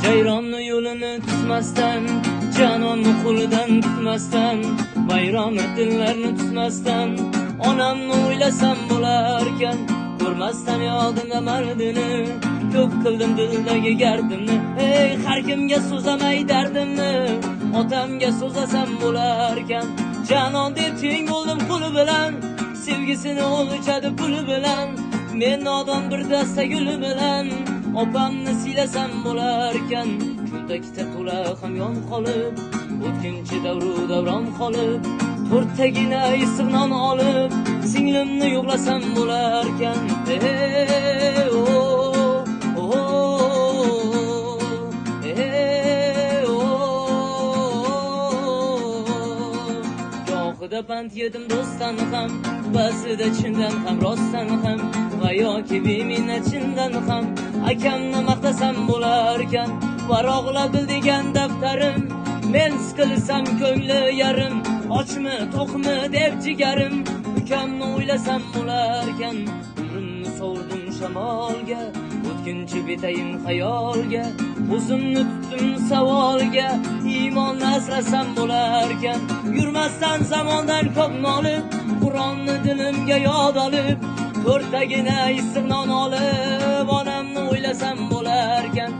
Jayronni yo'lini tutmasdan, janonni qo'lidan tutmasdan, vayrona dillarni tutmasdan, onamni o'ylasam bo'larkan, ko'rmasdan yodimda mardini, ko'p qildim dildagi gardimni, ey har kimga so'zamay dardimni, otamga so'zasam bo'larkan, janon deb teng bo'ldim qo'li bilan, sevgisini o'lchadi puli bilan, men nodon bir dasta guli bilan, opamni siylasam bo'larkan, cho'ntakda to'la hamyon qolib, o'tkinchi davru davron qolib, to'rttagina issiq non olib, singlimni yo'qlasam bo'larkan, Gohida pand yedim do'stdan ham, ba'zida chindan ham rostdan ham, va yoki beminnat chindan ham, akamni maqtasam bo'larkan, varoqlab bil degan daftarim, men siqilsam ko'ngli yarim, ochmi to'qmi deb jigarim, ukamni o'ylasam bo'larkan, umrimni sovurdim shamolga, o'tkinchi betayin xayolga, o'zimni tutdim savolga, iymonni asrasam bo'larkan, yurmasdan zamondan ko'p nolib, Qur'onni dilimga yod olib, to'rttagina issiq non olib, onamni o'ylasam bo'larkan,